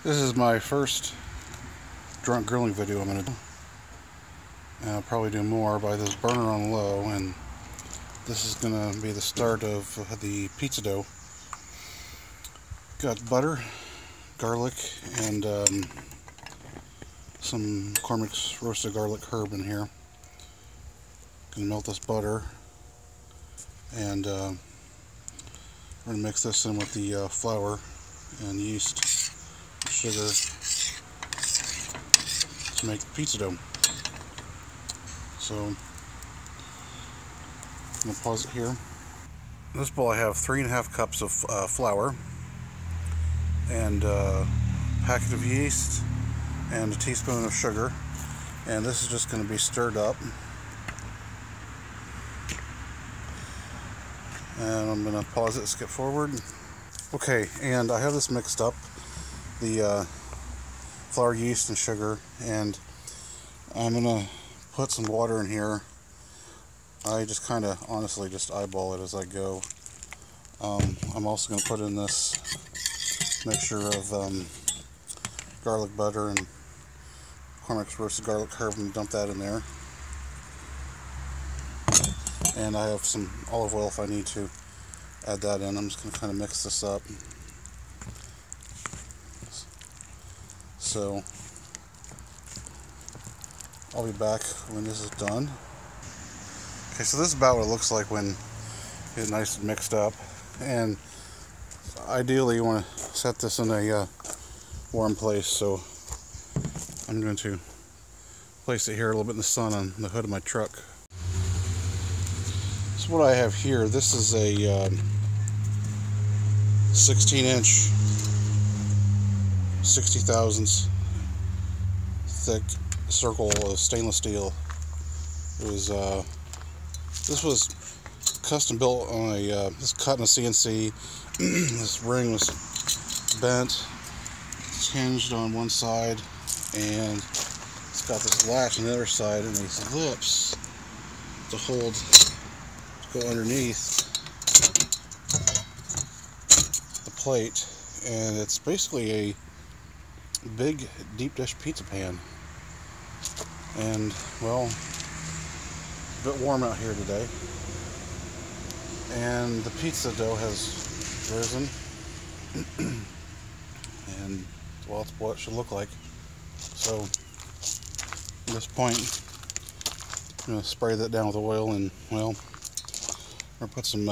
This is my first drunk grilling video I'm going to do. And I'll probably do more by this burner on low, and this is going to be the start of the pizza dough. Got butter, garlic, and some McCormick's roasted garlic herb in here. Gonna melt this butter, and we're gonna mix this in with the flour and yeast, sugar to make the pizza dough. So I'm gonna pause it here. In this bowl I have 3.5 cups of flour and a packet of yeast and a teaspoon of sugar, and this is just going to be stirred up. And I'm going to pause it, skip forward. Okay, and I have this mixed up, the flour, yeast, and sugar, and I'm going to put some water in here. I just kind of honestly just eyeball it as I go. I'm also going to put in this mixture of garlic butter and McCormick's roasted garlic herb, and dump that in there. And I have some olive oil if I need to add that in. I'm just going to kind of mix this up. So I'll be back when this is done. Okay, so this is about what it looks like when it's nice and mixed up. And ideally you want to set this in a warm place, so I'm going to place it here a little bit in the sun on the hood of my truck. So what I have here, this is a 16-inch, 60 thousandths thick circle of stainless steel. It was this was custom built on a this cut in a CNC. This ring was bent, it's hinged on one side, and it's got this latch on the other side and these lips to hold, to go underneath the plate. And it's basically a big deep dish pizza pan. And well, it's a bit warm out here today, and the pizza dough has risen. And well, it's what it should look like. So at this point I'm going to spray that down with oil, and well, we're going to put some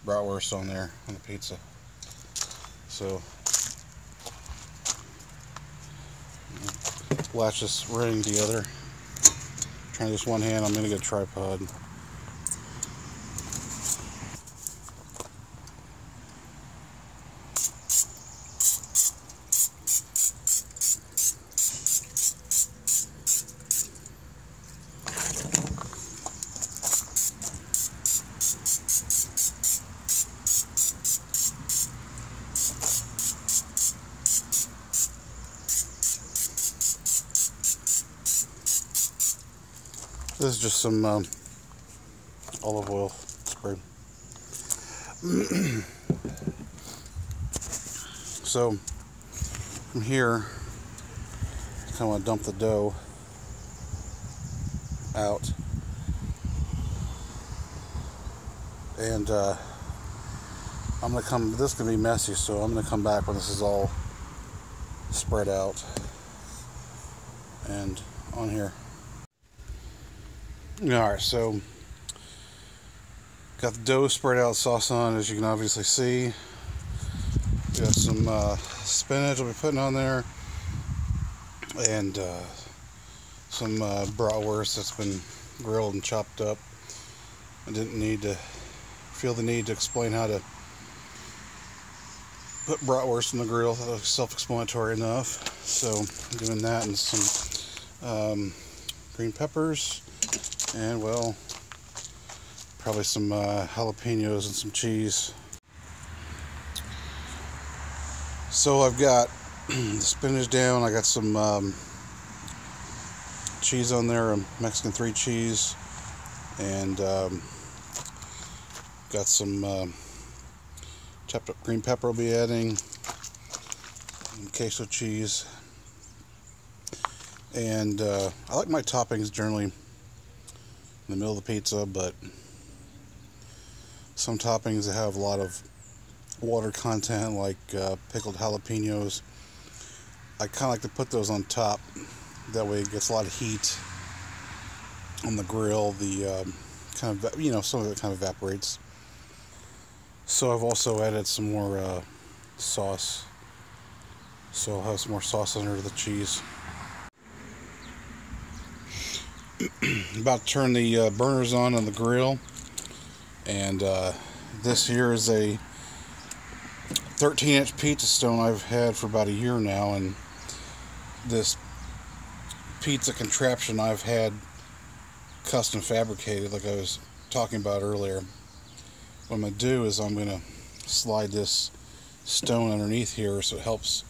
bratwurst on there on the pizza. So latch this ring together. Trying this one hand, I'm going to get a tripod. This is just some olive oil spray. So from here, I kind of want to dump the dough out, and I'm gonna come. This is gonna be messy, so I'm gonna come back when this is all spread out and on here. Alright, so got the dough spread out, sauce on, as you can obviously see. Got some spinach I'll be putting on there, and some bratwurst that's been grilled and chopped up. I didn't need to feel the need to explain how to put bratwurst in the grill. That was self-explanatory enough. So I'm doing that, and some green peppers. And well, probably some jalapenos and some cheese. So I've got the spinach down. I got some cheese on there, a Mexican 3 cheese, and got some chopped up green pepper I'll be adding. some queso cheese. And I like my toppings generally in the middle of the pizza, but some toppings that have a lot of water content, like pickled jalapenos, I kind of like to put those on top. That way it gets a lot of heat on the grill. The kind of, you know, some of it kind of evaporates. So I've also added some more sauce. So I'll have some more sauce under the cheese. About to turn the burners on the grill, and this here is a 13-inch pizza stone I've had for about a year now, and this pizza contraption I've had custom fabricated, like I was talking about earlier. What I'm going to do is I'm going to slide this stone underneath here so it helps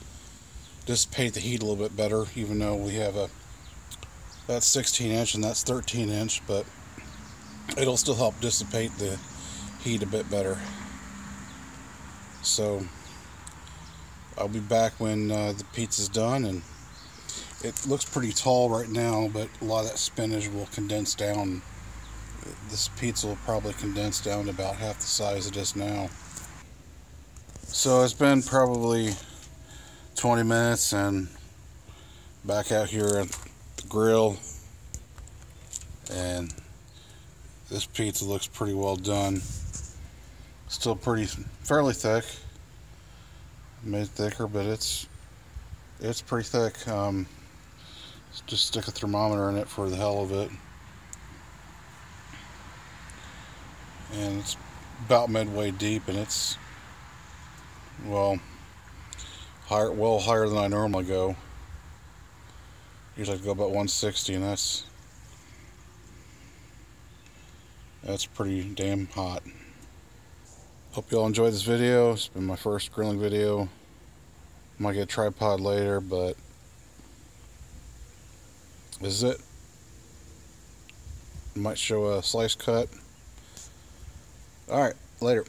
dissipate the heat a little bit better, even though we have that's 16-inch and that's 13-inch, but it'll still help dissipate the heat a bit better. So I'll be back when the pizza's done, and it looks pretty tall right now, but a lot of that spinach will condense down. This pizza will probably condense down to about half the size it is now. So it's been probably 20 minutes and back out here at the grill, and this pizza looks pretty well done. Still fairly thick. Made it thicker, but it's pretty thick. Just stick a thermometer in it for the hell of it, and it's about midway deep, and it's well higher than I normally go. Usually I go about 160, and that's pretty damn hot. Hope you all enjoyed this video. It's been my first grilling video. Might get a tripod later, but this is it. Might show a slice cut. Alright, later.